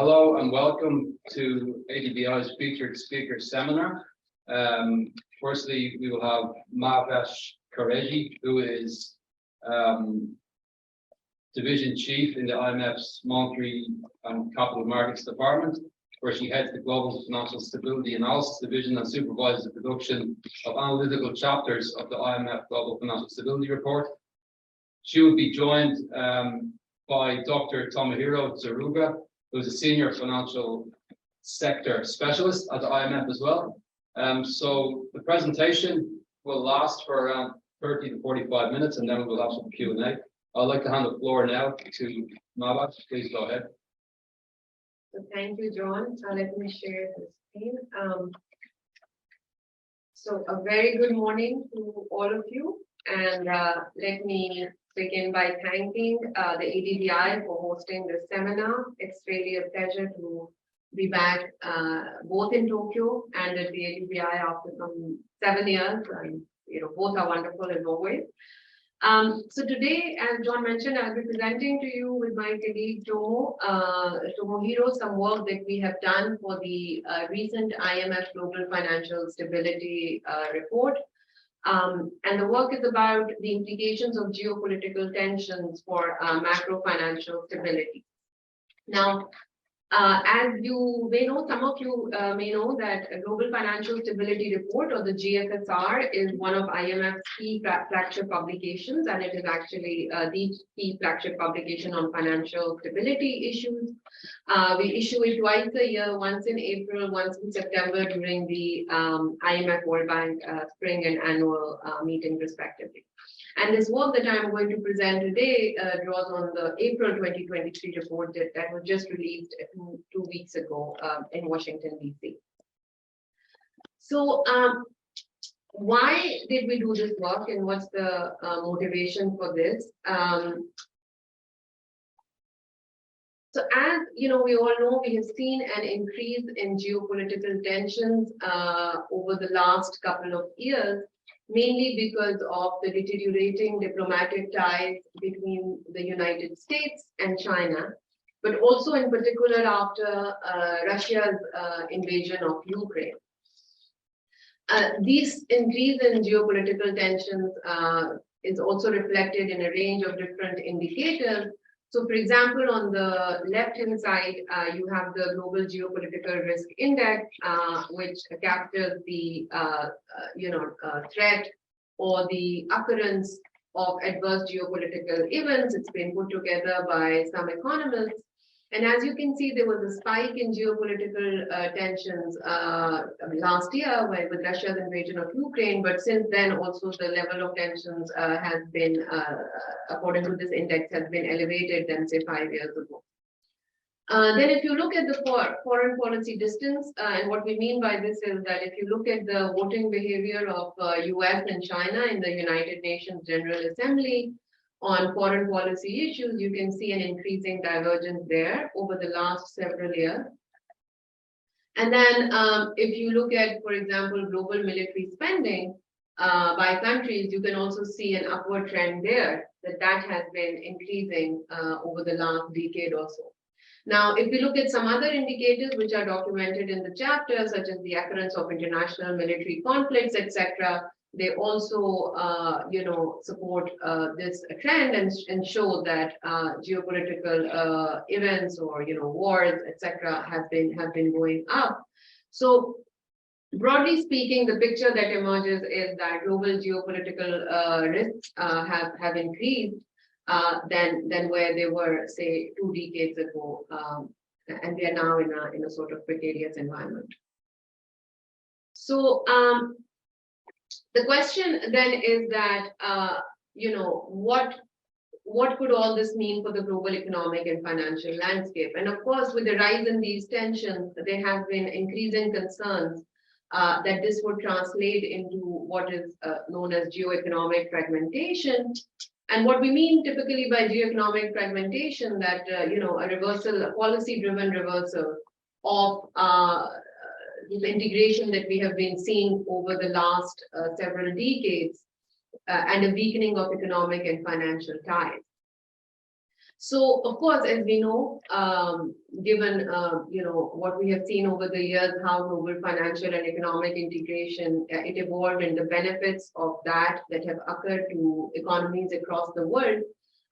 Hello and welcome to ADBI's Featured Speaker Seminar. Firstly, we will have Mahvash Qureshi, who is Division Chief in the IMF's Monetary and Capital Markets Department, where she heads the Global Financial Stability Analysis Division and supervises the production of analytical chapters of the IMF Global Financial Stability Report. She will be joined by Dr. Tomohiro Tsuruga, who's a senior financial sector specialist at the IMF as well. So the presentation will last for around 30 to 45 minutes, and then we'll have some Q&A. I'd like to hand the floor now to Mahvash. Please go ahead. So thank you, John. Let me share the screen. So a very good morning to all of you, and let me begin by thanking the ADBI for hosting this seminar. It's really a pleasure to be back both in Tokyo and at the ADBI after some 7 years. And, both are wonderful in Norway. So today, as John mentioned, I'll be presenting to you with my colleague Tomohiro some work that we have done for the recent IMF Global Financial Stability Report. And the work is about the implications of geopolitical tensions for macro financial stability. Now, as you may know, some of you may know that a Global Financial Stability Report, or the GFSR, is one of IMF's key flagship publications, and it is actually the key flagship publication on financial stability issues. We issue it twice a year, once in April, once in September during the IMF World Bank spring and annual meeting respectively. And this work that I'm going to present today draws on the April 2023 report that was just released 2 weeks ago in Washington, D.C. So why did we do this work, and what's the motivation for this? So as we all know, we have seen an increase in geopolitical tensions over the last couple of years, mainly because of the deteriorating diplomatic ties between the United States and China, but also in particular after Russia's invasion of Ukraine. This increase in geopolitical tensions is also reflected in a range of different indicators. So, for example, on the left-hand side, you have the Global Geopolitical Risk Index, which captures the threat or the occurrence of adverse geopolitical events. It's been put together by some economists. And as you can see, there was a spike in geopolitical tensions last year with Russia's invasion of Ukraine. But since then, also the level of tensions has been, according to this index, has been elevated than, say, 5 years ago. Then if you look at the foreign policy distance, and what we mean by this is that if you look at the voting behavior of US and China in the United Nations General Assembly, on foreign policy issues, you can see an increasing divergence there over the last several years. And then if you look at, for example, global military spending by countries, you can also see an upward trend there, that has been increasing over the last decade or so. Now, if we look at some other indicators which are documented in the chapter, such as the occurrence of international military conflicts, etc., they also, support this trend and show that geopolitical events or wars, etc., have been going up. So, broadly speaking, the picture that emerges is that global geopolitical risks have increased than where they were, say, 2 decades ago, and they are now in a sort of precarious environment. So. The question then is that, what could all this mean for the global economic and financial landscape? And of course, with the rise in these tensions, there have been increasing concerns that this would translate into what is known as geo-economic fragmentation. And what we mean typically by geo-economic fragmentation, that, a reversal, a policy-driven reversal of the integration that we have been seeing over the last several decades and a weakening of economic and financial ties. So, of course, as we know, given what we have seen over the years, how global financial and economic integration it evolved, and the benefits of that have occurred to economies across the world,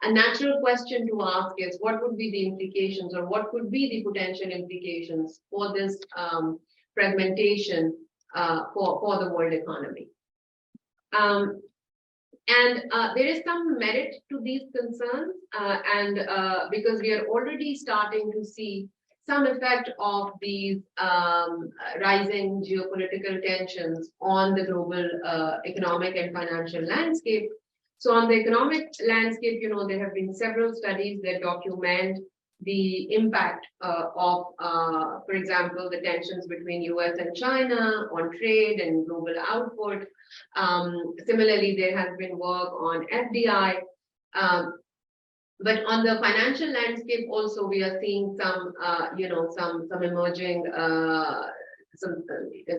a natural question to ask is what would be the implications, or what could be the potential implications for this fragmentation for the world economy. There is some merit to these concerns, because we are already starting to see some effect of these rising geopolitical tensions on the global economic and financial landscape. So on the economic landscape, there have been several studies that document the impact of, for example, the tensions between US and China on trade and global output. Similarly, there has been work on FDI. But on the financial landscape also, we are seeing some, some emerging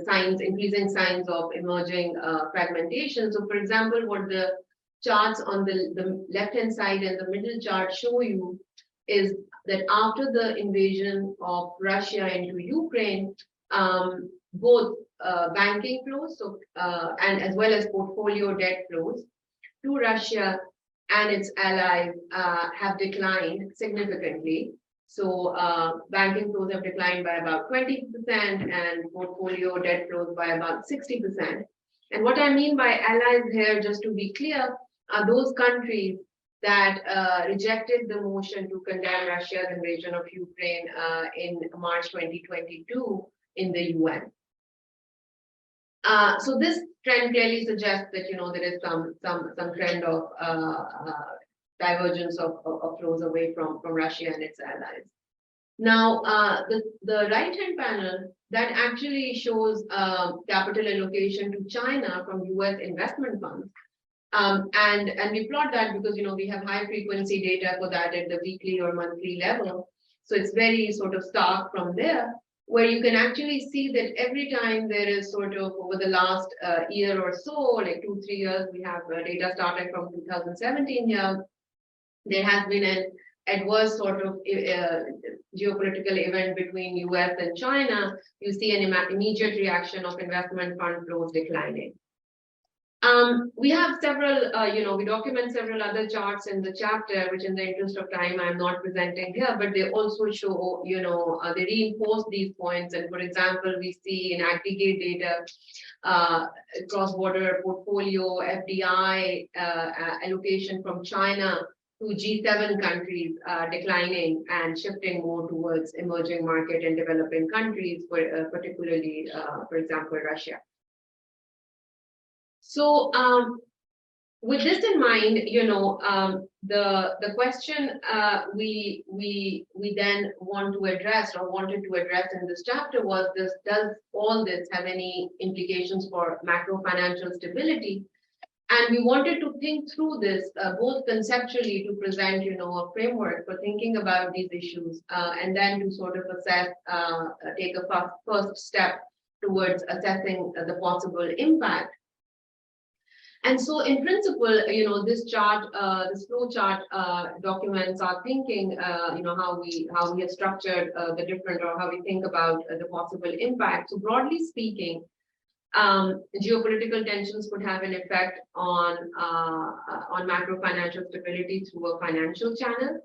signs, increasing signs of emerging fragmentation. So, for example, what the charts on the left-hand side and the middle chart show you is that after the invasion of Russia into Ukraine, both banking flows, and as well as portfolio debt flows to Russia and its allies have declined significantly. So banking flows have declined by about 20% and portfolio debt flows by about 60%. And what I mean by allies here, just to be clear, are those countries that rejected the motion to condemn Russia's invasion of Ukraine in March 2022 in the UN. So this trend clearly suggests that there is some trend of divergence of flows away from Russia and its allies. Now, the right-hand panel that actually shows capital allocation to China from US investment funds. And we plot that because we have high frequency data for that at the weekly or monthly level. So it's very sort of stark from there, where you can actually see that every time there is sort of over the last year or so, like 2-3 years, we have data starting from 2017 here, there has been an adverse sort of geopolitical event between US and China. You see an immediate reaction of investment fund flows declining. We have several, we document several other charts in the chapter, which in the interest of time, I'm not presenting here, but they also show, they reinforce these points. And for example, we see in aggregate data, cross-border portfolio, FDI allocation from China to G7 countries declining and shifting more towards emerging market and developing countries, particularly, for example, Russia. So with this in mind, the question we then want to address or wanted to address in this chapter was this: does all this have any implications for macro financial stability? And we wanted to think through this both conceptually to present, a framework for thinking about these issues, and then to sort of assess, take a first step towards assessing the possible impact. And so in principle, this chart, this flow chart documents our thinking, how we have structured the different, or how we think about the possible impact. So broadly speaking, geopolitical tensions could have an effect on macro financial stability through a financial channel.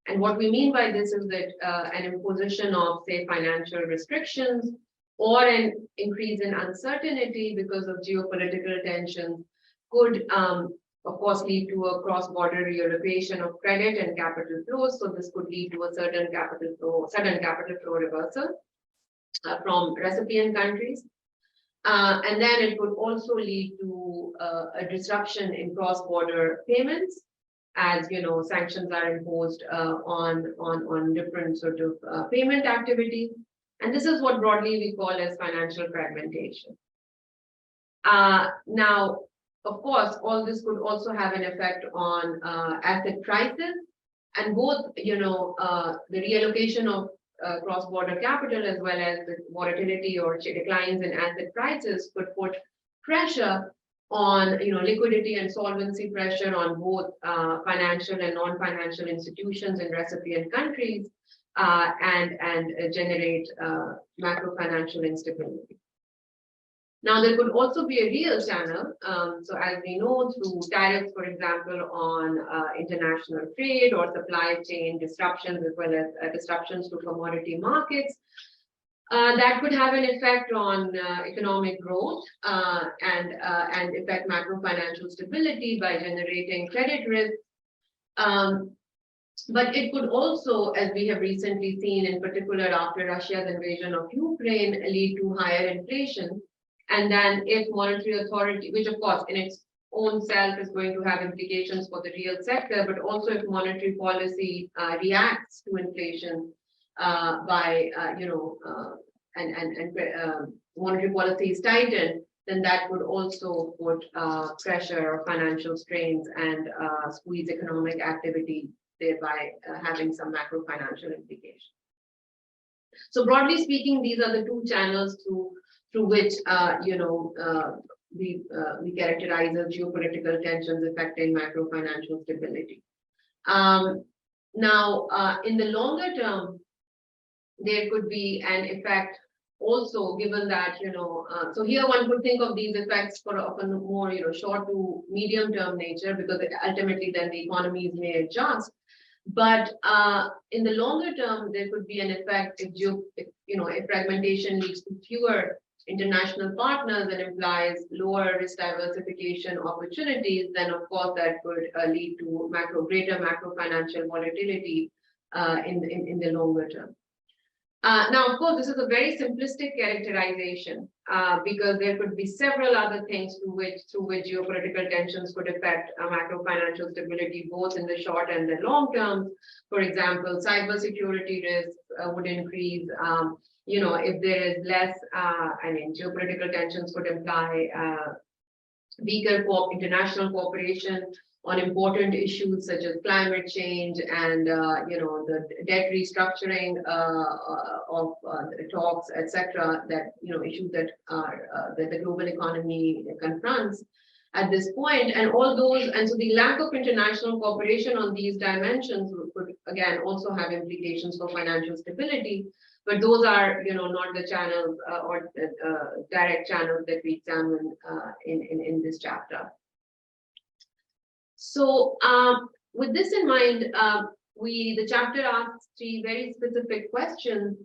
And what we mean by this is that an imposition of, say, financial restrictions or an increase in uncertainty because of geopolitical tensions could, of course, lead to a cross-border reallocation of credit and capital flows. So this could lead to a sudden capital flow reversal from recipient countries. And then it could also lead to a disruption in cross-border payments, as sanctions are imposed on different sort of payment activities. And this is what broadly we call as financial fragmentation. Now, of course, all this could also have an effect on asset prices, and both, the reallocation of cross-border capital as well as the volatility or declines in asset prices could put pressure on liquidity and solvency pressure on both financial and non-financial institutions in recipient countries, and generate macro financial instability. Now, there could also be a real channel. So as we know, through tariffs, for example, on international trade or supply chain disruptions, as well as disruptions to commodity markets, that could have an effect on economic growth and affect macro financial stability by generating credit risk. But it could also, as we have recently seen, in particular after Russia's invasion of Ukraine, lead to higher inflation. And then if monetary authority, which of course in its own self is going to have implications for the real sector, but also if monetary policy reacts to inflation by monetary policy is tightened, then that would also put pressure or financial strains and squeeze economic activity, thereby having some macro financial implications. So broadly speaking, these are the two channels through which we characterize as geopolitical tensions affecting macro financial stability. Now, in the longer term, there could be an effect also, given that so here one could think of these effects for of a more short to medium term nature, because ultimately then the economies may adjust. But in the longer term, there could be an effect if fragmentation leads to fewer international partners and implies lower risk diversification opportunities, then of course that could lead to greater macro financial volatility in the longer term. Now, of course, this is a very simplistic characterization because there could be several other things through which geopolitical tensions could affect macro financial stability, both in the short and the long term. For example, cybersecurity risks would increase. If there is less, geopolitical tensions could imply weaker international cooperation on important issues such as climate change and the debt restructuring of talks, etc. That issues that the global economy confronts at this point, and all those, and so the lack of international cooperation on these dimensions could again also have implications for financial stability. But those are, not the channels or direct channels that we examine in this chapter. So, with this in mind, the chapter asks three very specific questions.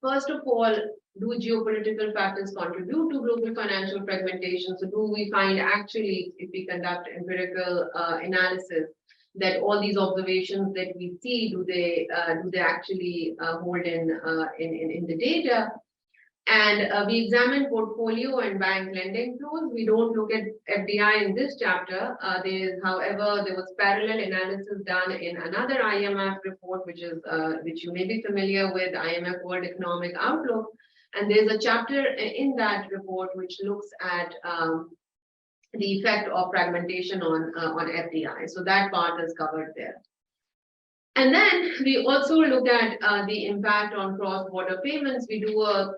First of all, do geopolitical factors contribute to global financial fragmentation? So, do we find actually, if we conduct empirical analysis, that all these observations that we see, do they actually hold in the data? And we examine portfolio and bank lending flows. We don't look at FDI in this chapter. However, there was parallel analysis done in another IMF report, which you may be familiar with, IMF World Economic Outlook. And there's a chapter in that report which looks at the effect of fragmentation on FDI. So that part is covered there. And then we also look at the impact on cross-border payments. We do a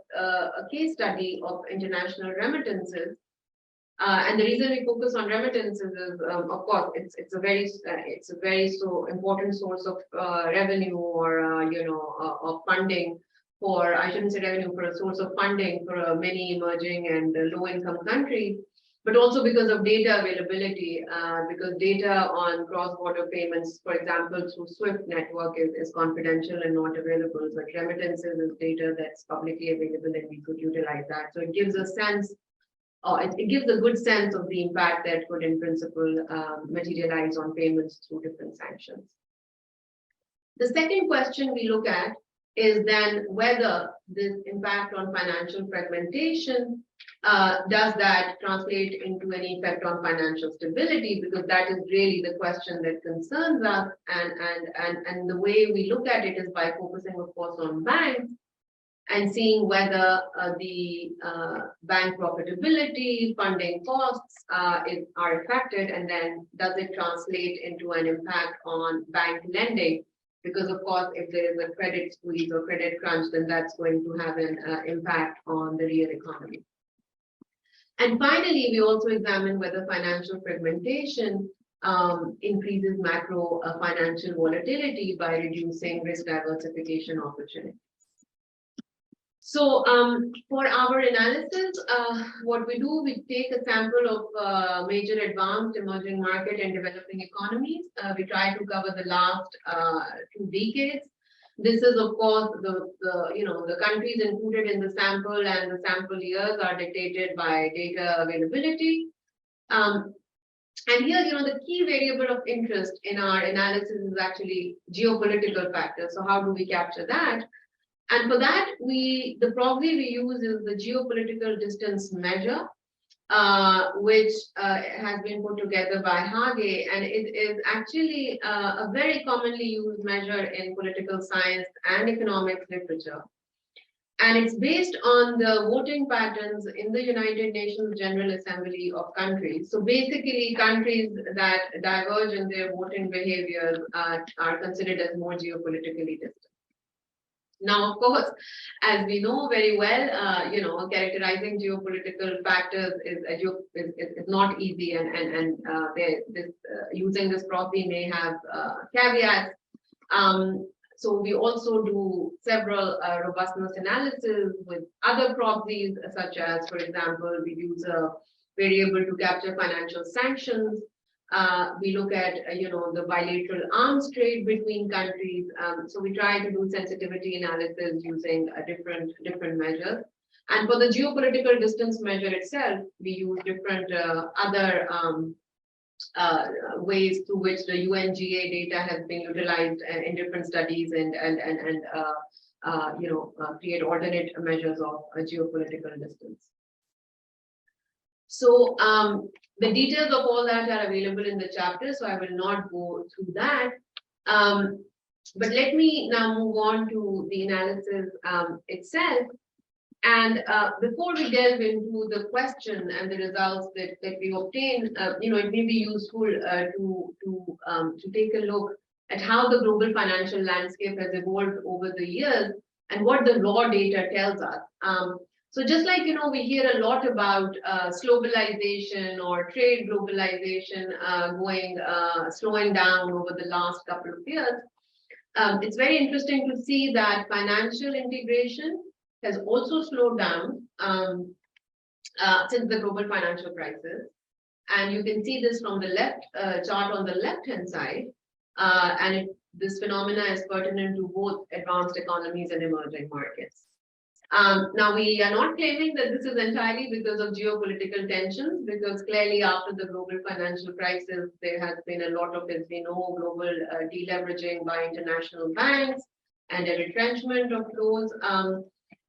case study of international remittances. And the reason we focus on remittances is, of course, it's a very so important source of revenue or of funding for, I shouldn't say revenue, for a source of funding for many emerging and low-income countries. But also because of data availability, because data on cross-border payments, for example, through SWIFT network is confidential and not available, but remittances is data that's publicly available and we could utilize that. So it gives a sense, it gives a good sense of the impact that could in principle materialize on payments through different sanctions. The second question we look at is then whether this impact on financial fragmentation does that translate into any effect on financial stability, because that is really the question that concerns us, and the way we look at it is by focusing, of course, on banks and seeing whether the bank profitability, funding costs are affected, and then does it translate into an impact on bank lending. Because of course, if there is a credit squeeze or credit crunch, then that's going to have an impact on the real economy. And finally, we also examine whether financial fragmentation increases macro financial volatility by reducing risk diversification opportunities. So for our analysis, what we do, we take a sample of major advanced emerging market and developing economies. We try to cover the last 2 decades. This is, of course, the countries included in the sample, and the sample years are dictated by data availability. And here, the key variable of interest in our analysis is actually geopolitical factors. So how do we capture that? And for that, the proxy we use is the geopolitical distance measure, which has been put together by Hage, and it is actually a very commonly used measure in political science and economics literature. And it's based on the voting patterns in the United Nations General Assembly of countries. So basically, countries that diverge in their voting behaviors are considered as more geopolitically distant. Now, of course, as we know very well, characterizing geopolitical factors is not easy, and using this proxy may have caveats. So we also do several robustness analysis with other proxies, such as, for example, we use a variable to capture financial sanctions. We look at, the bilateral arms trade between countries. So we try to do sensitivity analysis using different measures. And for the geopolitical distance measure itself, we use different other ways through which the UNGA data has been utilized in different studies and create alternate measures of geopolitical distance. So the details of all that are available in the chapter, so I will not go through that. But let me now move on to the analysis itself. And before we delve into the question and the results that we obtain, it may be useful to take a look at how the global financial landscape has evolved over the years and what the raw data tells us. So just like, we hear a lot about globalization or trade globalization slowing down over the last couple of years, it's very interesting to see that financial integration has also slowed down since the global financial crisis. And you can see this from the left chart on the left-hand side. And this phenomena is pertinent to both advanced economies and emerging markets. Now, we are not claiming that this is entirely because of geopolitical tensions, because clearly after the global financial crisis, there has been a lot of, as we know, global deleveraging by international banks and a retrenchment of flows.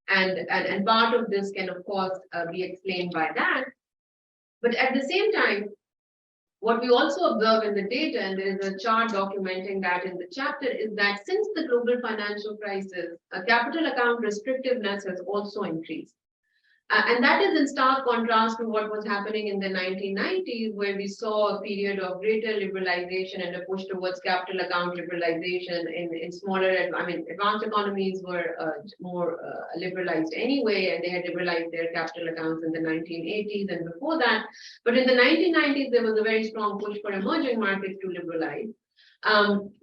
And part of this can, of course, be explained by that. But at the same time, what we also observe in the data, and there is a chart documenting that in the chapter, is that since the global financial crisis, capital account restrictiveness has also increased. And that is in stark contrast to what was happening in the 1990s, where we saw a period of greater liberalization and a push towards capital account liberalization in smaller, advanced economies were more liberalized anyway, and they had liberalized their capital accounts in the 1980s and before that. But in the 1990s, there was a very strong push for emerging markets to liberalize.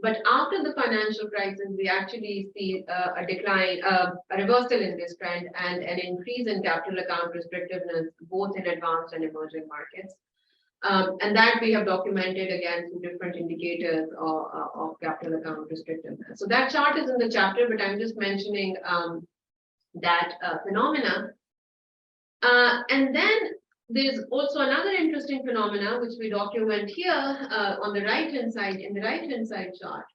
But after the financial crisis, we actually see a decline, a reversal in this trend, and an increase in capital account restrictiveness, both in advanced and emerging markets. And that we have documented again through different indicators of capital account restrictiveness. So that chart is in the chapter, but I'm just mentioning that phenomena. And then there's also another interesting phenomena which we document here on the right-hand side, in the right-hand side chart,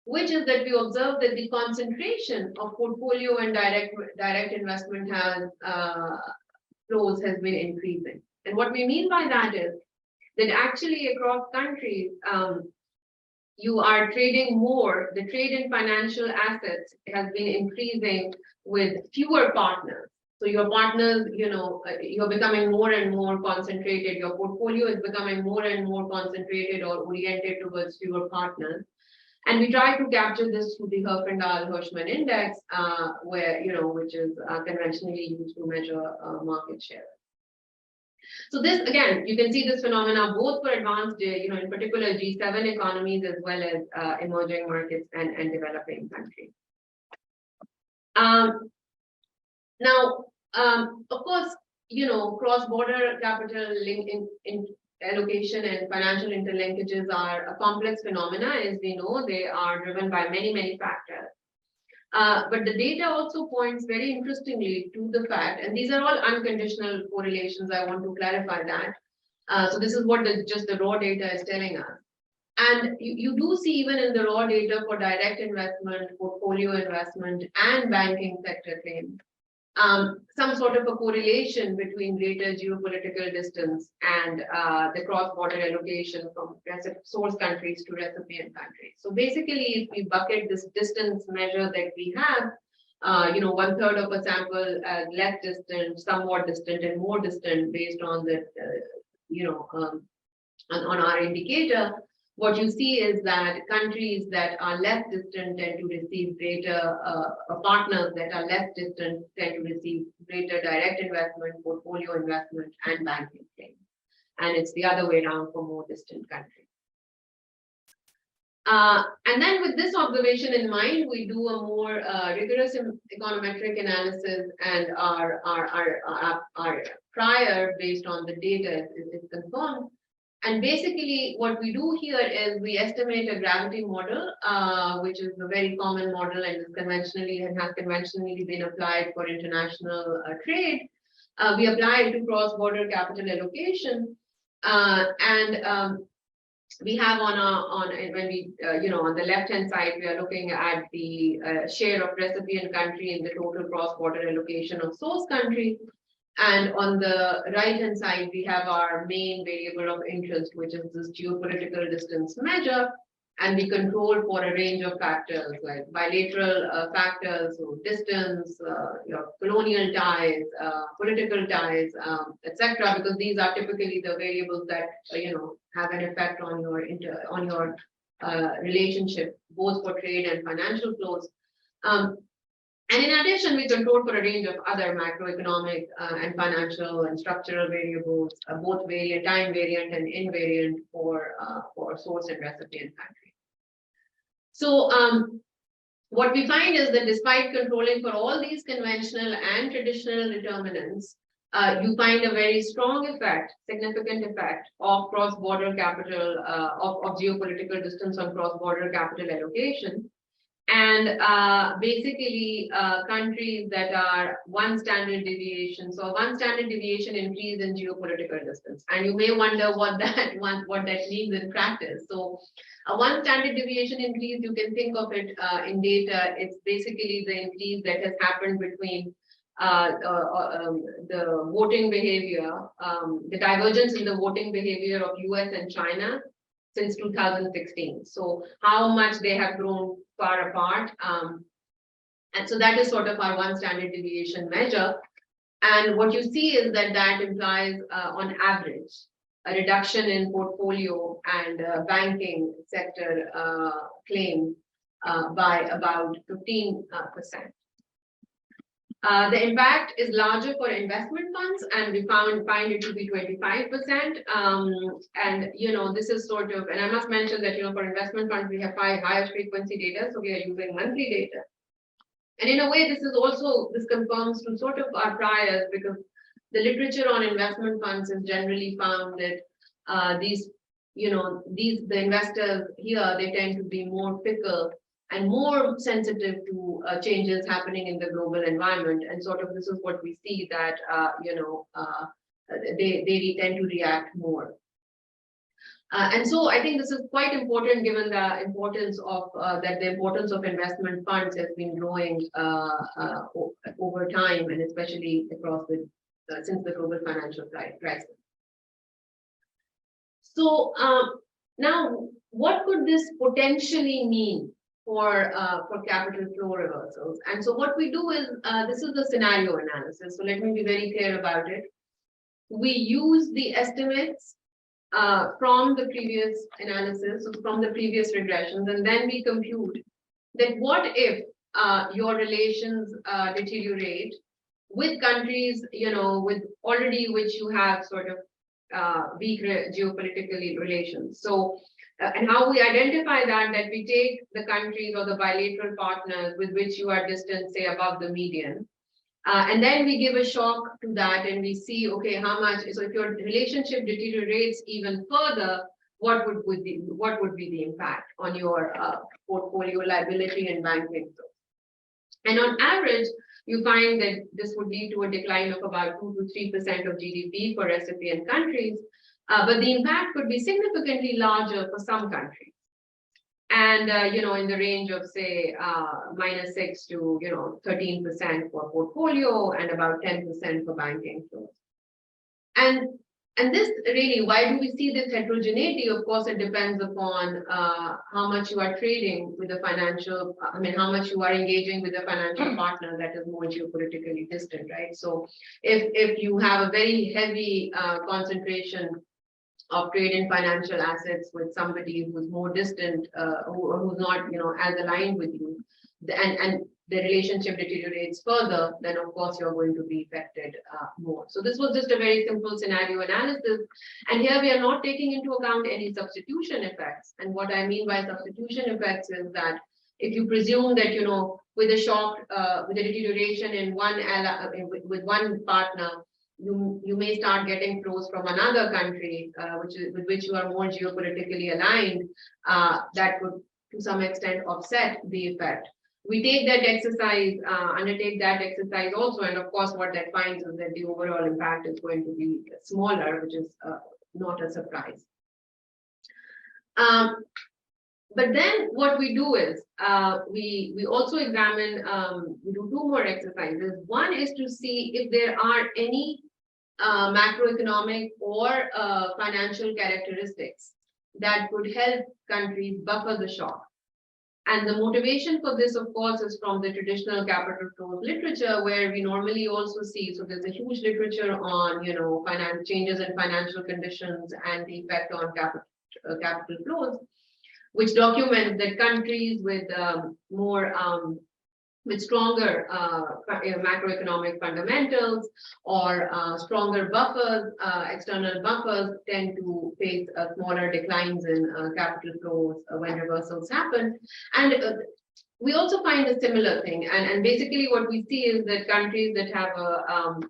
which is that we observe that the concentration of portfolio and direct investment flows has been increasing. And what we mean by that is that actually across countries, you are trading more. The trade in financial assets has been increasing with fewer partners. So your partners, you're becoming more and more concentrated. Your portfolio is becoming more and more concentrated or oriented towards fewer partners. And we try to capture this through the Herfindahl-Hirschman index, which is conventionally used to measure market share. So this, again, you can see this phenomena both for advanced, in particular G7 economies as well as emerging markets and developing countries. Of course, cross-border capital in allocation and financial interlinkages are a complex phenomena. As we know, they are driven by many factors. But the data also points very interestingly to the fact, and these are all unconditional correlations, I want to clarify that. So this is what just the raw data is telling us. And you do see even in the raw data for direct investment, portfolio investment, and banking sector claims, some sort of a correlation between greater geopolitical distance and the cross-border allocation from source countries to recipient countries. So basically, if we bucket this distance measure that we have, 1/3 of a sample as less distant, somewhat distant, and more distant based on the, on our indicator, what you see is that countries that are less distant tend to receive greater, partners that are less distant tend to receive greater direct investment, portfolio investment, and banking claims. And it's the other way around for more distant countries. And then with this observation in mind, we do a more rigorous econometric analysis, and our prior based on the data is confirmed. And basically, what we do here is we estimate a gravity model, which is a very common model and has conventionally been applied for international trade. We apply it to cross-border capital allocation, we have on the left-hand side, we are looking at the share of recipient country in the total cross-border allocation of source country. And on the right-hand side, we have our main variable of interest, which is this geopolitical distance measure. And we control for a range of factors like bilateral factors, so distance, colonial ties, political ties, etc. Because these are typically the variables that have an effect on your relationship, both for trade and financial flows. And in addition, we control for a range of other macroeconomic and financial and structural variables, both time variant and invariant for source and recipient country. So what we find is that despite controlling for all these conventional and traditional determinants, you find a very strong effect, significant effect of cross-border capital, of geopolitical distance on cross-border capital allocation. And basically countries that are one standard deviation, so one standard deviation increase in geopolitical distance. And you may wonder what that means in practice. So a one standard deviation increase, you can think of it in data, it's basically the increase that has happened between the voting behavior, the divergence in the voting behavior of US and China since 2016. So how much they have grown far apart. And so that is sort of our one standard deviation measure. And what you see is that implies on average a reduction in portfolio and banking sector claims by about 15%. The impact is larger for investment funds, and we find it to be 25%. And this is sort of, and I must mention that for investment funds we have higher frequency data, so we are using monthly data. And in a way, this confirms to sort of our priors, because the literature on investment funds has generally found that the investors here, they tend to be more fickle and more sensitive to changes happening in the global environment. And sort of this is what we see, that they tend to react more. And so I think this is quite important, given the importance of the importance of investment funds has been growing over time, and especially across since the global financial crisis. So now, what could this potentially mean for capital flow reversals? And so what we do is, this is the scenario analysis. So let me be very clear about it. We use the estimates from the previous analysis, so from the previous regressions, and then we compute that what if your relations deteriorate with countries, with already which you have sort of weak geopolitical relations. So, and how we identify that we take the countries or the bilateral partners with which you are distant, say above the median, and then we give a shock to that and we see, okay, how much, so if your relationship deteriorates even further, what would be the impact on your portfolio liability and banking? And on average, you find that this would lead to a decline of about 2 to 3% of GDP for recipient countries, but the impact could be significantly larger for some countries. And, in the range of, say, -6 to, 13% for portfolio and about 10% for banking flows. And this really, why do we see this heterogeneity? Of course, it depends upon how much you are trading with the financial, how much you are engaging with a financial partner that is more geopolitically distant, right? So if you have a very heavy concentration of trade in financial assets with somebody who's more distant, who's not, as aligned with you, and the relationship deteriorates further, then of course you're going to be affected more. So this was just a very simple scenario analysis. And here we are not taking into account any substitution effects. And what I mean by substitution effects is that if you presume that, with a shock, with a deterioration in with one partner, you may start getting flows from another country, with which you are more geopolitically aligned, that would to some extent offset the effect. We take that exercise, undertake that exercise also, and of course what that finds is that the overall impact is going to be smaller, which is not a surprise. But then what we do is, we also examine, we do 2 more exercises. One is to see if there are any macroeconomic or financial characteristics that could help countries buffer the shock. And the motivation for this, of course, is from the traditional capital flows literature, where we normally also see, so there's a huge literature on, changes in financial conditions and the effect on capital flows, which document that countries with with stronger macroeconomic fundamentals or stronger buffers, external buffers, tend to face smaller declines in capital flows when reversals happen. And we also find a similar thing. And basically what we see is that countries that have a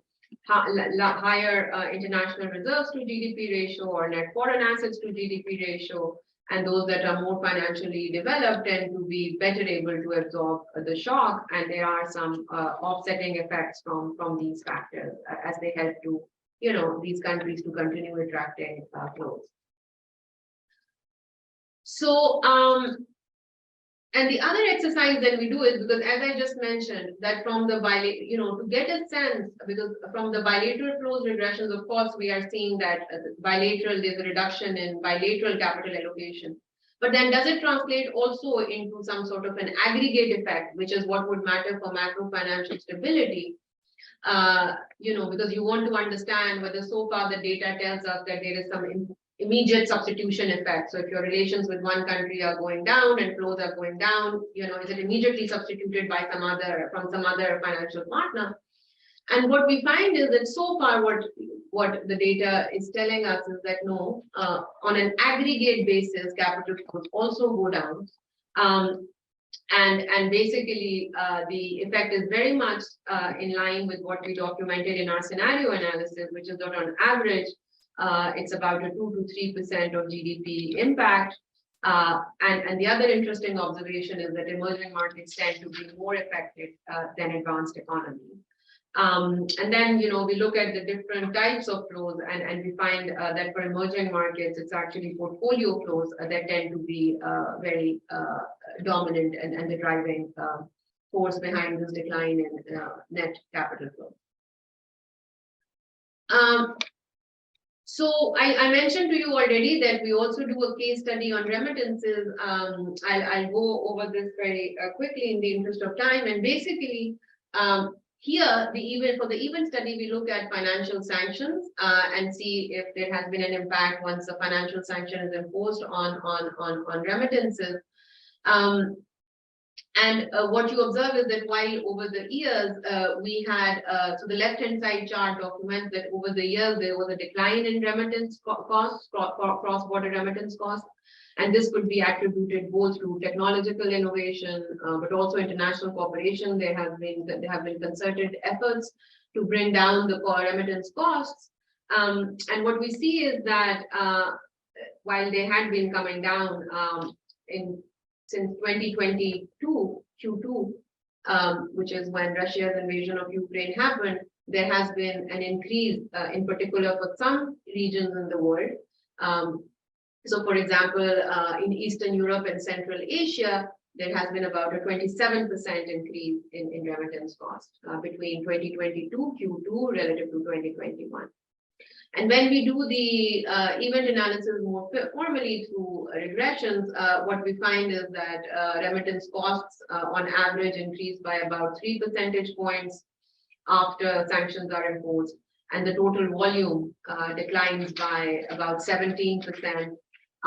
higher international reserves to GDP ratio or net foreign assets to GDP ratio, and those that are more financially developed tend to be better able to absorb the shock, and there are some offsetting effects from these factors as they help to, these countries to continue attracting flows. So, and the other exercise that we do is, because as I just mentioned, that from the to get a sense, because from the bilateral flows regressions, of course, we are seeing that bilateral, there's a reduction in bilateral capital allocation. But then does it translate also into some sort of an aggregate effect, which is what would matter for macro financial stability? Because you want to understand whether so far the data tells us that there is some immediate substitution effect. So if your relations with one country are going down and flows are going down, is it immediately substituted by some other financial partner? And what we find is that so far what the data is telling us is that no, on an aggregate basis, capital flows also go down. And basically the effect is very much in line with what we documented in our scenario analysis, which is that on average, it's about a 2 to 3% of GDP impact. And the other interesting observation is that emerging markets tend to be more affected than advanced economies. And then, we look at the different types of flows, and we find that for emerging markets, it's actually portfolio flows that tend to be very dominant and the driving force behind this decline in net capital flow. So I mentioned to you already that we also do a case study on remittances. I'll go over this very quickly in the interest of time. And basically, here, for the event study, we look at financial sanctions and see if there has been an impact once the financial sanction is imposed on remittances. And what you observe is that while over the years, we had, so the left-hand side chart documents that over the years, there was a decline in remittance costs, cross-border remittance costs. And this could be attributed both to technological innovation, but also international cooperation. There have been concerted efforts to bring down the remittance costs. And what we see is that while they had been coming down since 2022 Q2, which is when Russia's invasion of Ukraine happened, there has been an increase, in particular for some regions in the world. So, for example, in Eastern Europe and Central Asia, there has been about a 27% increase in remittance cost between 2022 Q2 relative to 2021. And when we do the event analysis more formally through regressions, what we find is that remittance costs on average increase by about 3 percentage points after sanctions are imposed, and the total volume declines by about 17%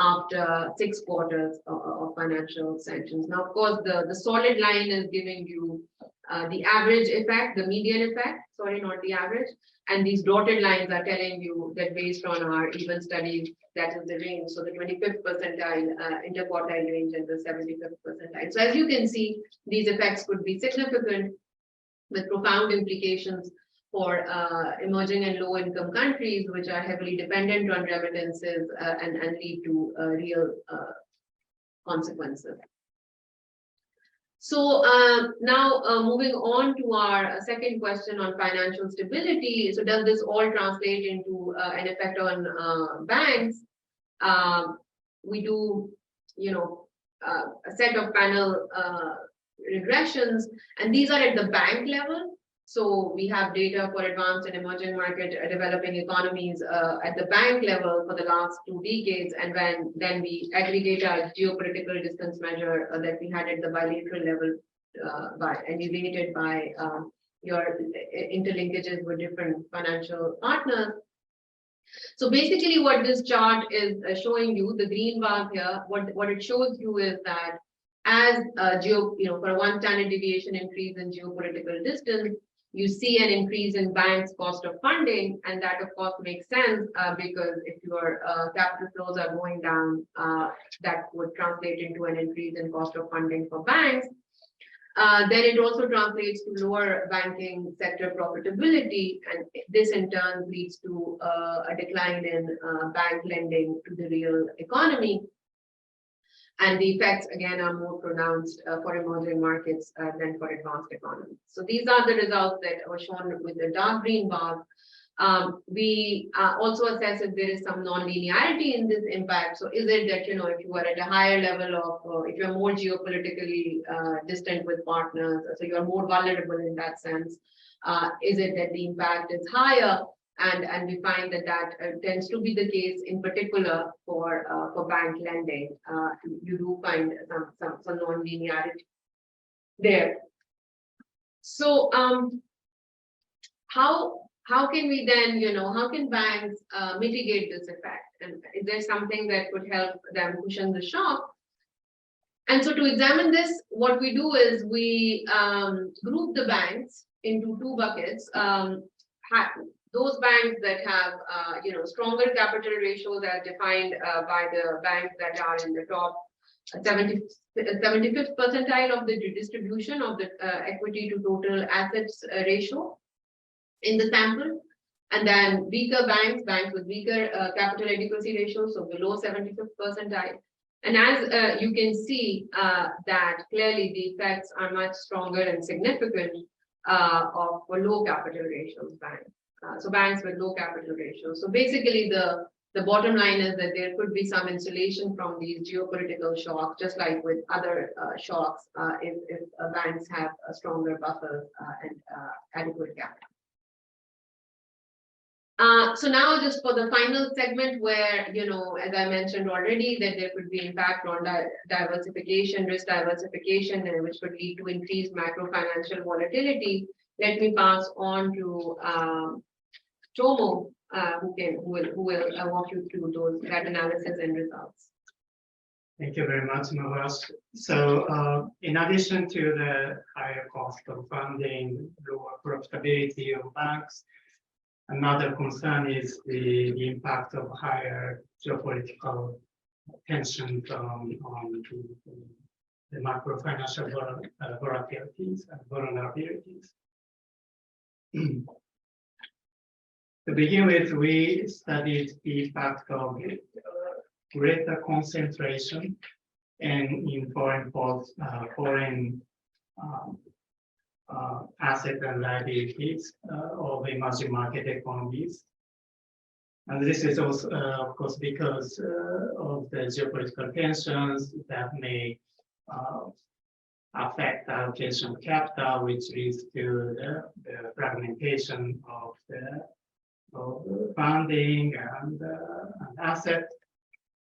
after 6 quarters of financial sanctions. Now, of course, the solid line is giving you the average effect, the median effect, sorry, not the average. And these dotted lines are telling you that based on our even studies, that is the range. So the 25th percentile, interquartile range, and the 75th percentile. So as you can see, these effects could be significant with profound implications for emerging and low income countries, which are heavily dependent on remittances and lead to real consequences. So now moving on to our second question on financial stability. So does this all translate into an effect on banks? We do, a set of panel regressions, and these are at the bank level. So we have data for advanced and emerging market developing economies at the bank level for the last 2 decades, and then we aggregate our geopolitical distance measure that we had at the bilateral level and evaluated by your interlinkages with different financial partners. So basically, what this chart is showing you, the green bar here, what it shows you is that as for a 1 standard deviation increase in geopolitical distance, you see an increase in banks' cost of funding, and that of course makes sense because if your capital flows are going down, that would translate into an increase in cost of funding for banks. Then it also translates to lower banking sector profitability, and this in turn leads to a decline in bank lending to the real economy. And the effects, again, are more pronounced for emerging markets than for advanced economies. So these are the results that were shown with the dark green bars. We also assess if there is some non-linearity in this impact. So is it that, if you are at a higher level of, if you're more geopolitically distant with partners, so you're more vulnerable in that sense, is it that the impact is higher? And we find that tends to be the case, in particular for bank lending. You do find some non-linearity there. So how can we then, how can banks mitigate this effect? And is there something that could help them cushion the shock? And so to examine this, what we do is we group the banks into 2 buckets. Those banks that have, stronger capital ratios as defined by the banks that are in the top 75th percentile of the distribution of the equity to total assets ratio in the sample. And then weaker banks with weaker capital adequacy ratio, so below 75th percentile. And as you can see that clearly the effects are much stronger and significant for low capital ratios banks. So banks with low capital ratios. So basically the bottom line is that there could be some insulation from these geopolitical shocks, just like with other shocks, if banks have a stronger buffers and adequate capital. So now just for the final segment where, as I mentioned already, that there could be impact on diversification, risk diversification, which could lead to increased macro financial volatility. Let me pass on to Tomo, who will walk you through that analysis and results. Thank you very much, Mahvash. So, in addition to the higher cost of funding, lower profitability of banks, another concern is the impact of higher geopolitical tensions on the macro financial volatilities and vulnerabilities. To begin with, we studied the impact of greater concentration in foreign assets and liabilities of emerging market economies. And this is also, of course, because of the geopolitical tensions that may affect allocation of capital, which leads to the fragmentation of the funding and assets,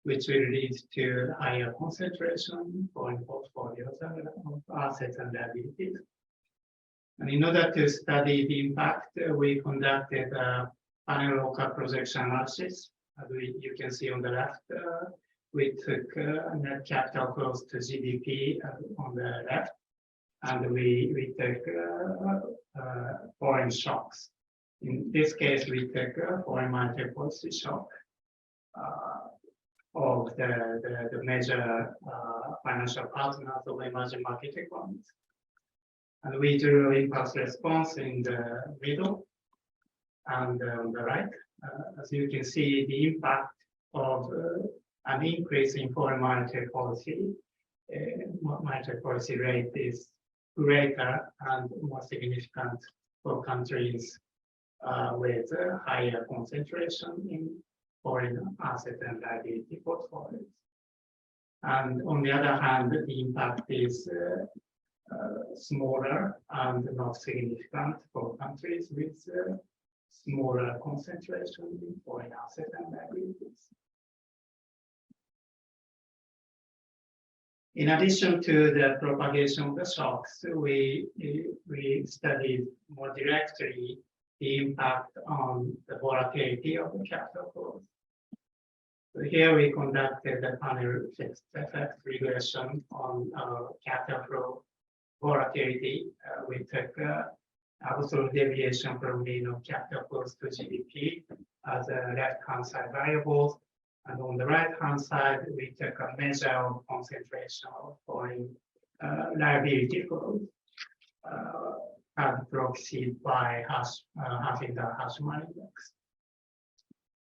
which will lead to higher concentration in portfolios of assets and liabilities. And in order to study the impact, we conducted a panel local projection analysis. As you can see on the left, we took net capital flows to GDP on the left, and we took foreign shocks. In this case, we took foreign monetary policy shock of the major financial partners of emerging market economies. And we drew impulse response in the middle and on the right. As you can see, the impact of an increase in foreign monetary policy rate is greater and more significant for countries with higher concentration in foreign asset and liability portfolios. And on the other hand, the impact is smaller and not significant for countries with smaller concentration in foreign asset and liabilities. In addition to the propagation of the shocks, we studied more directly the impact on the volatility of the capital flows. So here we conducted a panel fixed effect regression on capital flow volatility. We took absolute deviation from mean of capital flows to GDP as a left-hand side variable. And on the right-hand side, we took a measure of concentration of foreign liability flows as proxied by having the Hashman index.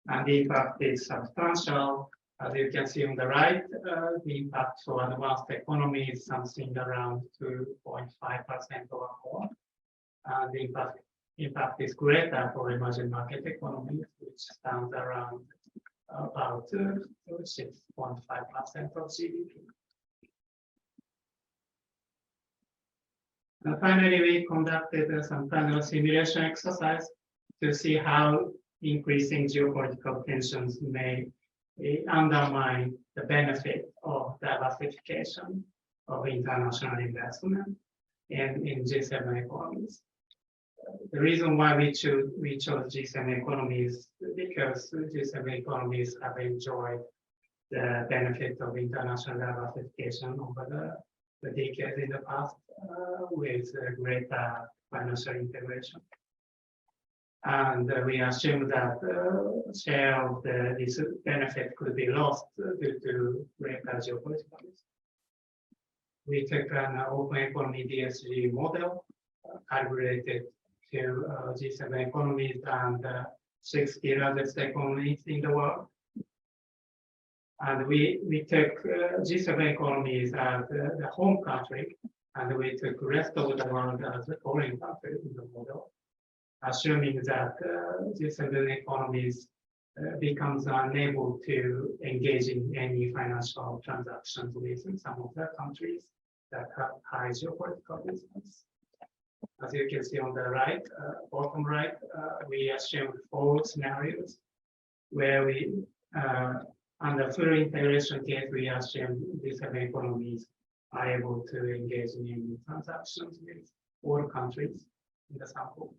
And the impact is substantial. As you can see on the right, the impact for advanced economy is something around 2.5% or more. And the impact is greater for emerging market economies, which stands around about 6.5% of GDP. And finally, we conducted some kind of simulation exercise to see how increasing geopolitical tensions may undermine the benefit of diversification of international investment in G7 economies. The reason why we chose G7 economies is because G7 economies have enjoyed the benefit of international diversification over the decades in the past with greater financial integration. And we assume that share of this benefit could be lost due to greater geopolitical risk. We took an open economy DSG model calibrated to G7 economies and 60 largest economies in the world. And we took G7 economies as the home country, and we took the rest of the world as a foreign country in the model, assuming that G7 economies becomes unable to engage in any financial transactions with some of the countries that have high geopolitical risks. As you can see on the right, bottom right, we assume 4 scenarios where we, under full integration case, we assume these economies are able to engage in any transactions with all countries in the sample.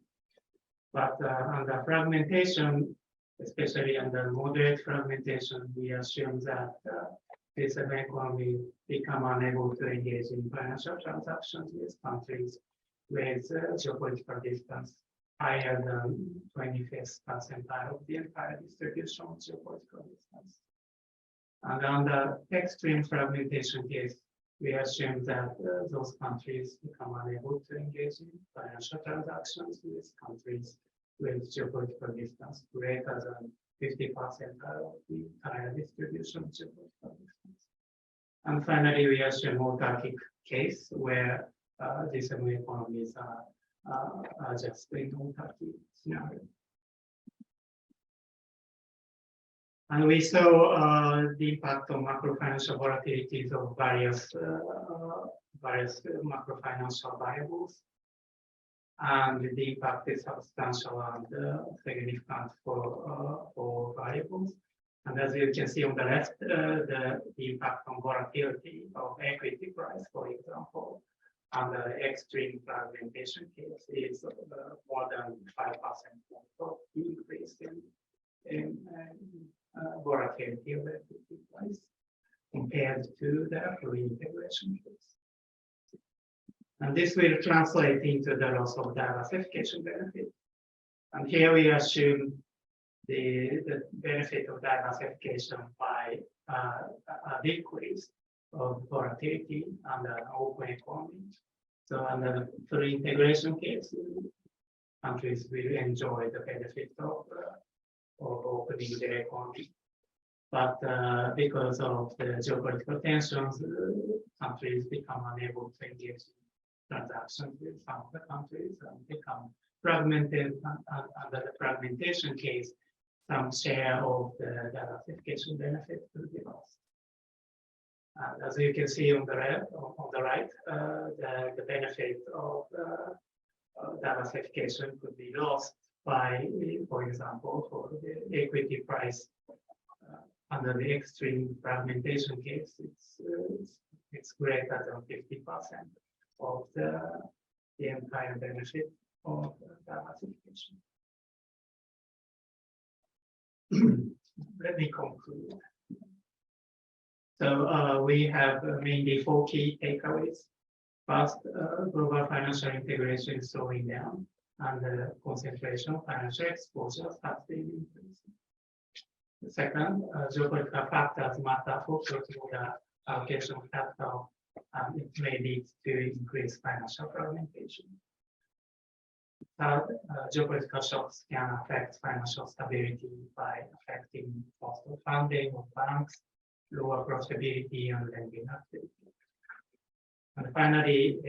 But under fragmentation, especially under moderate fragmentation, we assume that this economy become unable to engage in financial transactions with countries with geopolitical distance higher than 25th percentile of the entire distribution of geopolitical distance. And under extreme fragmentation case, we assume that those countries become unable to engage in financial transactions with countries with geopolitical distance greater than 50% of the entire distribution of geopolitical distance. And finally, we assume autarkic case where these economies are just in autarky scenario. And we saw the impact on macro-financial volatilities of various macro-financial variables. And the impact is substantial and significant for variables. And as you can see on the left, the impact on volatility of equity price, for example, and the extreme fragmentation case is more than 5% of increase in volatility of equity price compared to the free integration case. And this will translate into the loss of diversification benefit. And here we assume the benefit of diversification by a decrease of volatility and an open economy. So under the free integration case, countries will enjoy the benefit of opening their economy. But because of the geopolitical tensions, countries become unable to engage in transactions with some of the countries and become fragmented. And under the fragmentation case, some share of the diversification benefit will be lost. And as you can see on the right, the benefit of diversification could be lost by, for example, for the equity price under the extreme fragmentation case, it's greater than 50% of the entire benefit of diversification. Let me conclude. So we have mainly 4 key takeaways. First, global financial integration is slowing down, and the concentration of financial exposures has been increasing. Second, geopolitical factors matter for cross-border allocation of capital, and it may lead to increased financial fragmentation. Third, geopolitical shocks can affect financial stability by affecting cost of funding of banks, lower profitability, and lending activity. And finally,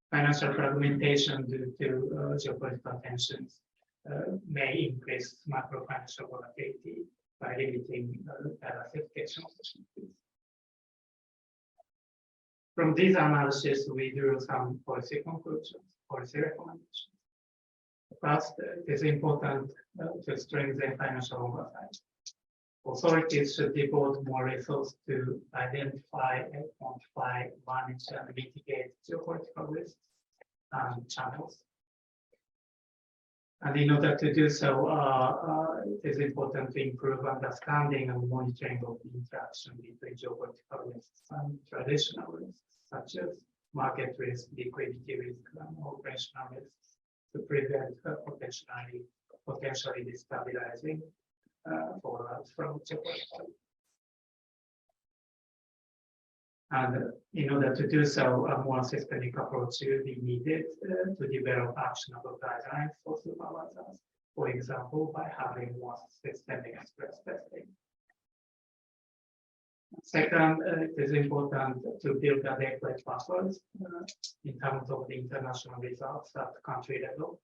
financial fragmentation due to geopolitical tensions may increase macro-financial volatility by limiting diversification opportunities. From these analyses, we drew some policy conclusions, policy recommendations. First, it is important to strengthen financial oversight. Authorities should devote more resources to identify and quantify, manage, and mitigate geopolitical risks and channels. And in order to do so, it is important to improve understanding and monitoring of the interaction between geopolitical risks and traditional risks, such as market risk, liquidity risk, and operational risks, to prevent potentially destabilizing fallouts from geopolitical. And in order to do so, a more systemic approach will be needed to develop actionable guidelines for supervisors, for example, by having more systemic stress testing. Second, it is important to build adequate buffers in terms of the international results at country level,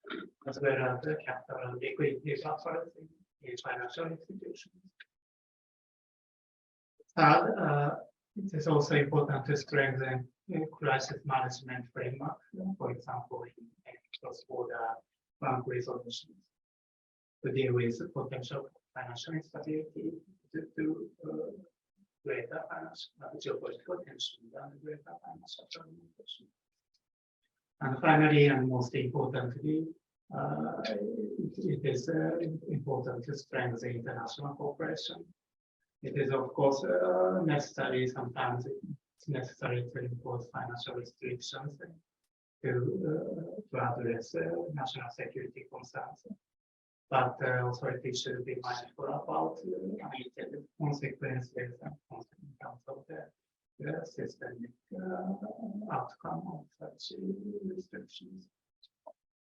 as well as the capital and liquidity buffers in financial institutions. Third, it is also important to strengthen crisis management framework, for example, in cross-border bank resolutions, to deal with potential financial instability to greater geopolitical tension and greater financial fragmentation. And finally, and most importantly, it is important to strengthen international cooperation It is, of course, necessary. Sometimes it's necessary to impose financial restrictions to address national security concerns. But authorities should be mindful about unintended consequences and consequences of the systemic outcome of such restrictions.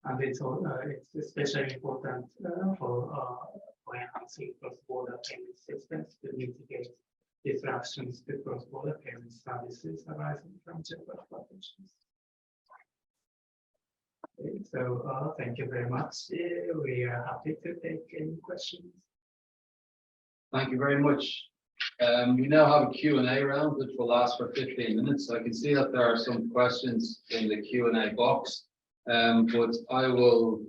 And it's especially important for enhancing cross-border payment systems to mitigate disruptions to cross-border payment services arising from geopolitical tensions. Okay, so thank you very much. We are happy to take any questions. Thank you very much. We now have a Q&A round, which will last for 15 minutes. I can see that there are some questions in the Q&A box, but I will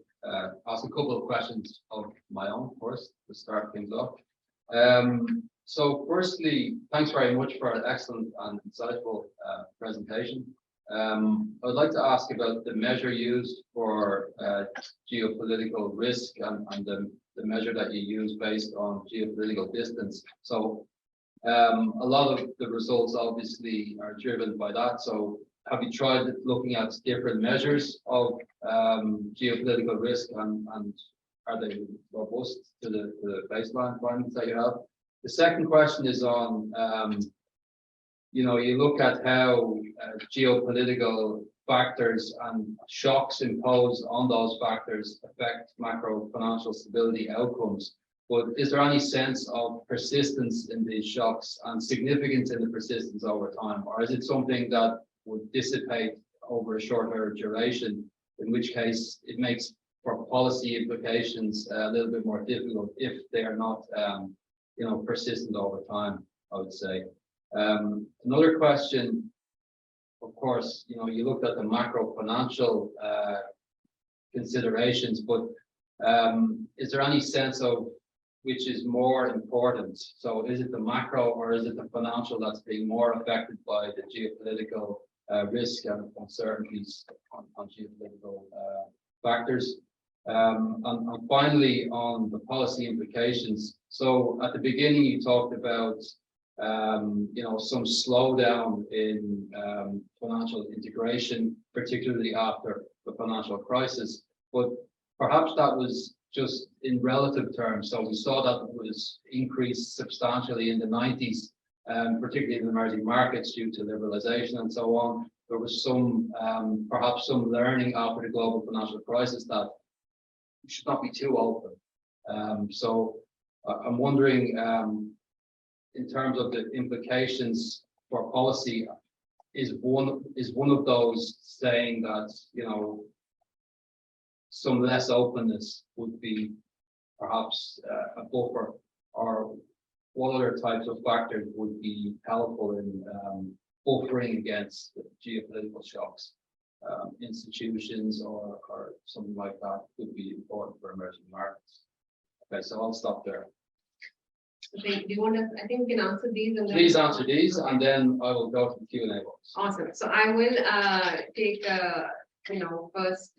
ask a couple of questions of my own first to start things off. So firstly, thanks very much for an excellent and insightful presentation. I'd like to ask about the measure used for geopolitical risk and the measure that you use based on geopolitical distance. So a lot of the results obviously are driven by that. So have you tried looking at different measures of geopolitical risk and are they robust to the baseline findings that you have? The second question is on you look at how geopolitical factors and shocks imposed on those factors affect macro financial stability outcomes. But is there any sense of persistence in these shocks and significance in the persistence over time? Or is it something that would dissipate over a shorter duration, in which case it makes for policy implications a little bit more difficult if they are not persistent over time, I would say. Another question, of course, you looked at the macro financial considerations, but is there any sense of which is more important? So is it the macro or is it the financial that's being more affected by the geopolitical risk and uncertainties on geopolitical factors? And finally, on the policy implications. So at the beginning, you talked about some slowdown in financial integration, particularly after the financial crisis. But perhaps that was just in relative terms. So we saw that it was increased substantially in the 90s, particularly in the emerging markets due to liberalization and so on. There was perhaps some learning after the global financial crisis that we should not be too open. So I'm wondering, in terms of the implications for policy, is one of those saying that some less openness would be perhaps a buffer, or what other types of factors would be helpful in buffering against geopolitical shocks? Institutions or something like that would be important for emerging markets. Okay, so I'll stop there. Okay, do you want to, I think we can answer these and then. Please answer these, and then I will go to the Q&A box. Awesome. So I will take first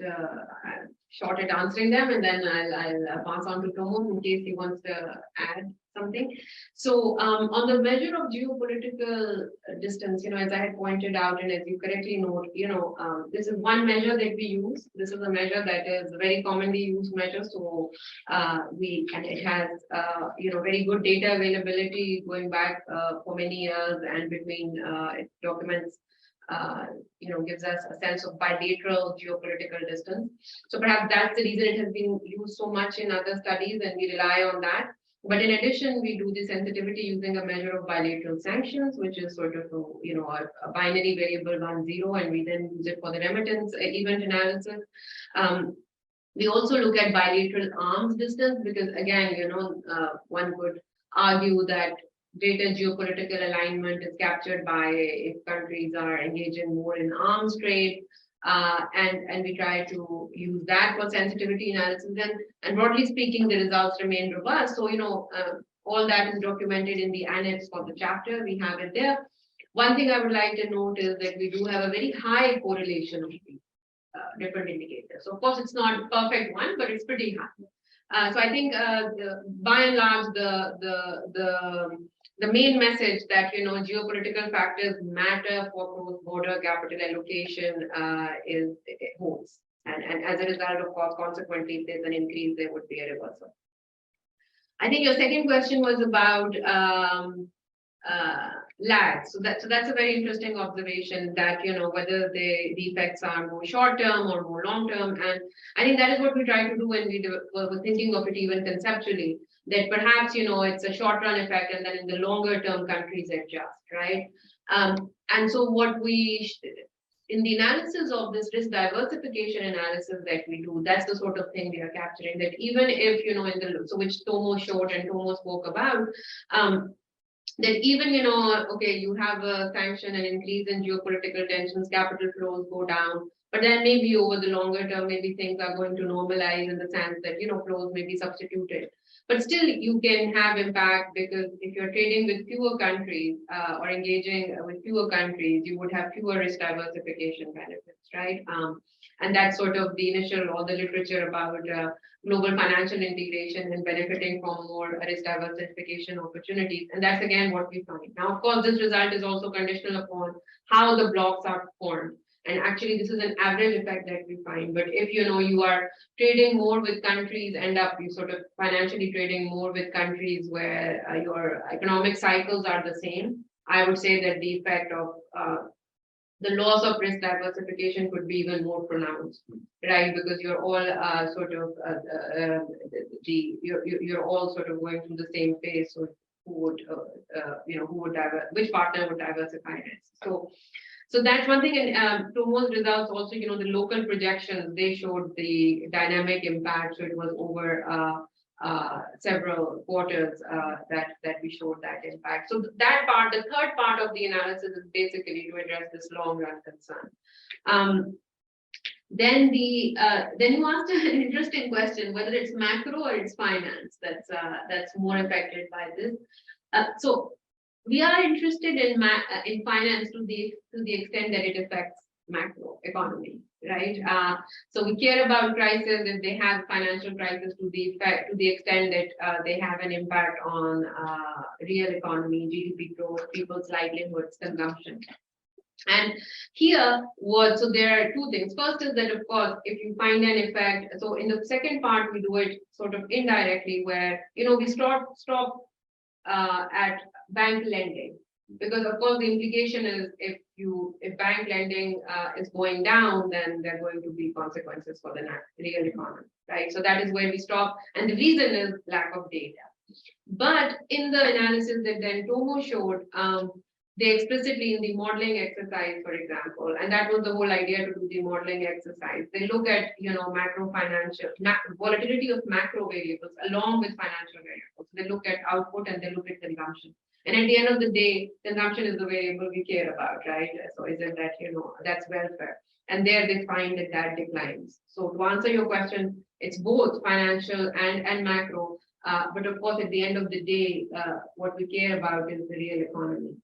shot at answering them, and then I'll pass on to Tomo in case he wants to add something. So on the measure of geopolitical distance, as I had pointed out, and as you correctly note, this is one measure that we use. This is a measure that is a very commonly used measure. So and it has very good data availability going back for many years, and between documents gives us a sense of bilateral geopolitical distance. So perhaps that's the reason it has been used so much in other studies, and we rely on that. But in addition, we do the sensitivity using a measure of bilateral sanctions, which is sort of a binary variable 1-0, and we then use it for the remittance event analysis. We also look at bilateral arms distance because, again, one could argue that greater geopolitical alignment is captured by if countries are engaging more in arms trade. And we try to use that for sensitivity analysis. And broadly speaking, the results remain robust. So, all that is documented in the annex for the chapter. We have it there. One thing I would like to note is that we do have a very high correlation of different indicators. So, of course, it's not a perfect one, but it's pretty high. So I think by and large, the the main message that, geopolitical factors matter for cross-border capital allocation it holds. And as a result, of course, consequently, if there's an increase, there would be a reversal. I think your second question was about lag. So that's a very interesting observation that, whether the effects are more short term or more long term. And I think that is what we try to do when we're thinking of it even conceptually, that perhaps, it's a short run effect and then in the longer term countries adjust, right? And so what in the analysis of this risk diversification analysis that we do, that's the sort of thing we are capturing, that even if, which Tomo showed and Tomo spoke about, that even, okay, you have a sanction and increase in geopolitical tensions, capital flows go down, but then maybe over the longer term, maybe things are going to normalize in the sense that, flows may be substituted. But still, you can have impact because if you're trading with fewer countries or engaging with fewer countries, you would have fewer risk diversification benefits, right? And that's sort of the initial, all the literature about global financial integration and benefiting from more risk diversification opportunities. And that's again what we find. Now, of course, this result is also conditional upon how the blocks are formed. And actually, this is an average effect that we find. But if you are trading more with countries, you sort of financially trading more with countries where your economic cycles are the same, I would say that the effect of the loss of risk diversification could be even more pronounced, right? Because you're all you're all sort of going through the same phase. So which partner would diversify risk? So that's one thing, and Tomo's results also, the local projections, they showed the dynamic impact. So it was over several quarters that we showed that impact. So that part, the third part of the analysis is basically to address this long run concern. Then you asked an interesting question, whether it's macro or it's finance that's more affected by this. So we are interested in finance to the extent that it affects macro economy, right? So we care about crises if they have financial crisis to the extent that they have an impact on real economy, GDP growth, people's livelihoods, consumption. And here, so there are two things. First is that, of course, if you find an effect, so in the second part, we do it sort of indirectly, where we stop at bank lending, because of course the implication is if bank lending is going down, then there are going to be consequences for the real economy, right? So that is where we stop, and the reason is lack of data. But in the analysis that then Tomo showed, they explicitly in the modeling exercise, for example, and that was the whole idea to do the modeling exercise. They look at volatility of macro variables along with financial variables. They look at output and they look at consumption. And at the end of the day, consumption is the variable we care about, right? So is it that that's welfare? And there they find that declines. So to answer your question, it's both financial and macro. But of course, at the end of the day, what we care about is the real economy.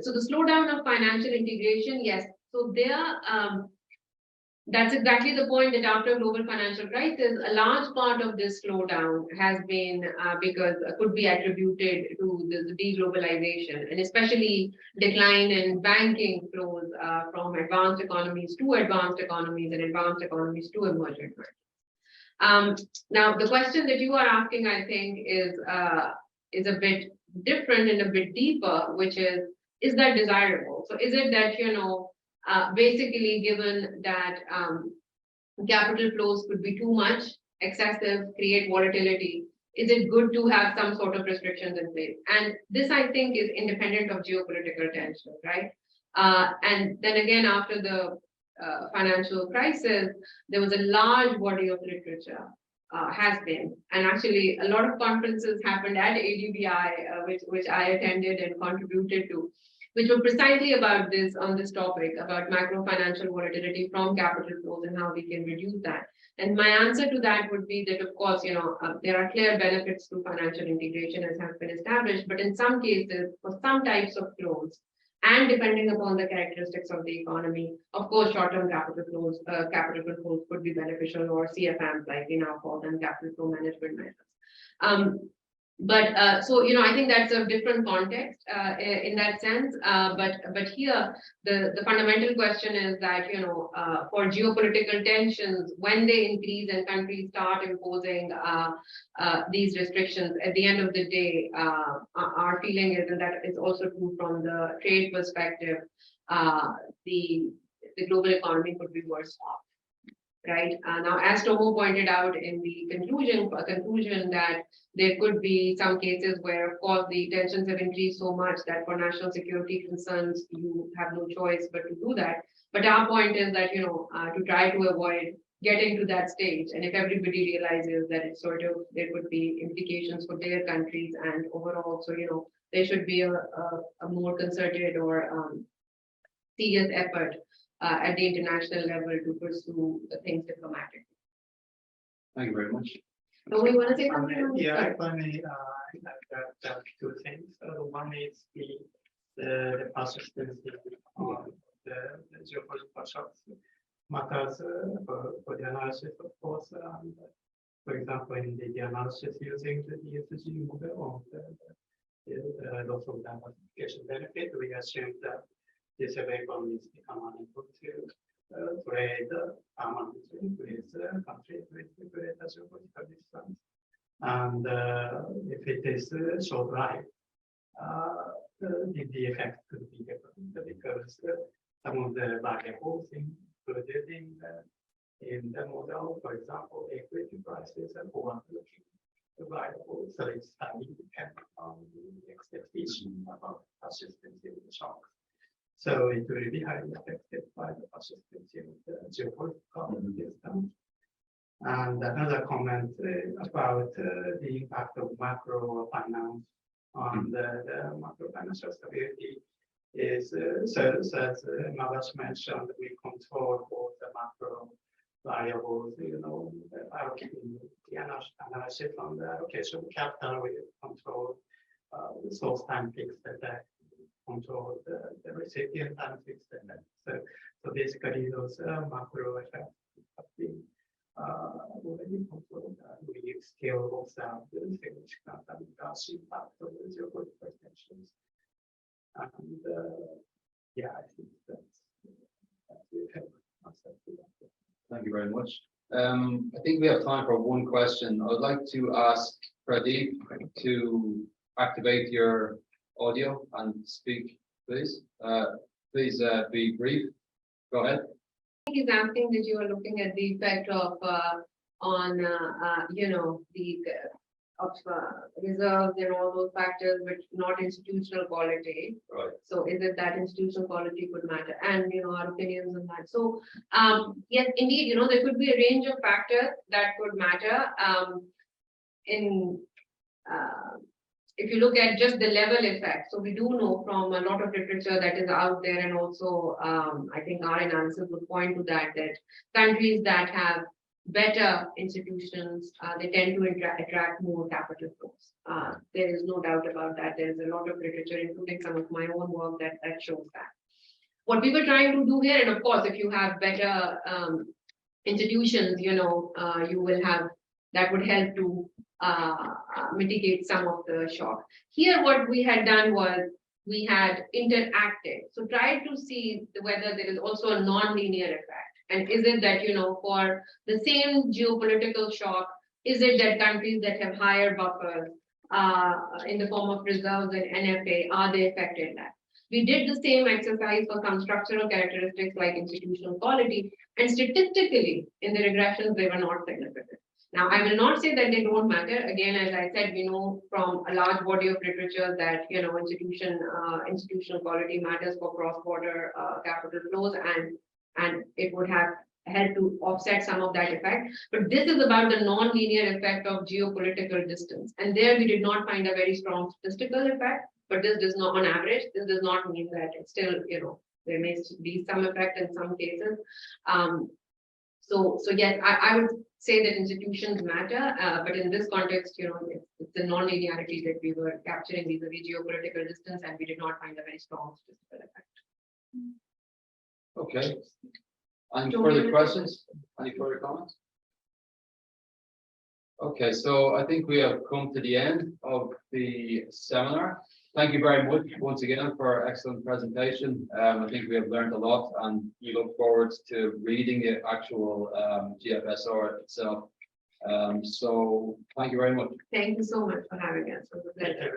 So the slowdown of financial integration, yes. So that's exactly the point, that after global financial crisis, a large part of this slowdown has been because could be attributed to the deglobalization, and especially decline in banking flows from advanced economies to advanced economies and advanced economies to emerging markets. Now, the question that you are asking, I think, is a bit different and a bit deeper, which is that desirable? So is it that, basically given that capital flows could be too much, excessive, create volatility, is it good to have some sort of restrictions in place? And this, I think, is independent of geopolitical tension, right? And then again, after the financial crisis, there was a large body of literature, has been, and actually a lot of conferences happened at ADBI, which I attended and contributed to, which were precisely about this, on this topic, about macro financial volatility from capital flows and how we can reduce that. And my answer to that would be that, of course, there are clear benefits to financial integration as has been established, but in some cases, for some types of flows, and depending upon the characteristics of the economy, of course, short-term capital flows could be beneficial, or CFMs, like we now call them, capital flow management measures. But so I think that's a different context in that sense. But here the fundamental question is that for geopolitical tensions, when they increase and countries start imposing these restrictions, at the end of the day, our feeling is, and that is also true from the trade perspective, the global economy could be worse off. Right now, as Tomo pointed out in the conclusion that there could be some cases where, of course, the tensions have increased so much that for national security concerns, you have no choice but to do that. But our point is that, to try to avoid getting to that stage, and if everybody realizes that it's there could be implications for their countries and overall, so, there should be a more concerted or serious effort at the international level to pursue the things diplomatically. Thank you very much. So we want to say something on this? Yeah, if I may, there are two things. One is the persistency of the geopolitical shocks matters for the analysis, of course. For example, in the analysis using the ESG model of the loss of diversification benefit, we assume that these economies become unable to trade permanently with countries with greater geopolitical distance. And if it is short-lived, the effect could be different because some of the variables included in the model, for example, equity prices and forward-looking variables, so it's highly dependent on the expectation about persistency of the shocks. So it will be highly affected by the persistency of the geopolitical distance. And another comment about the impact of macro finance on the macro financial stability is, so as Mahvash mentioned, we control both the macro variables, allocating the analysis on the allocation of capital, we control the source time fixed effect, control the recipient time fixed effect. So basically those macro effects have been already controlled. We still observe the significant and gas impact of the geopolitical tensions. And yeah, I think that's Thank you very much. I think we have time for one question. I would like to ask Pradeep to activate your audio and speak, please. Please be brief. Go ahead. I think he's asking that you are looking at the effect of on the reserves and all those factors, but not institutional quality. Right. So is it that institutional quality could matter, and our opinions on that. So yes, indeed, there could be a range of factors that could matter. If you look at just the level effect, so we do know from a lot of literature that is out there, and also I think our analysis would point to that countries that have better institutions, they tend to attract more capital flows. There is no doubt about that. There is a lot of literature, including some of my own work, that shows that. What we were trying to do here, and of course, if you have better institutions, you will have, that would help to mitigate some of the shock. Here, what we had done was we had interacted. So tried to see whether there is also a non-linear effect. And is it that, for the same geopolitical shock, is it that countries that have higher buffers in the form of reserves and NFA, are they affected that? We did the same exercise for some structural characteristics like institutional quality, and statistically, in the regressions, they were not significant. Now, I will not say that they don't matter. Again, as I said, we know from a large body of literature that institutional quality matters for cross-border capital flows, and it would have helped to offset some of that effect. But this is about the non-linear effect of geopolitical distance, and there we did not find a very strong statistical effect. But this does not, on average, this does not mean that it's still, there may be some effect in some cases. So yes, I would say that institutions matter, but in this context, it's the non-linearity that we were capturing vis-a-vis geopolitical distance, and we did not find a very strong statistical effect. Okay. Any further questions? Any further comments? Okay, so I think we have come to the end of the seminar. Thank you very much once again for an excellent presentation. I think we have learned a lot, and we look forward to reading the actual GFSR itself. So thank you very much. Thank you so much for having us. It was a pleasure.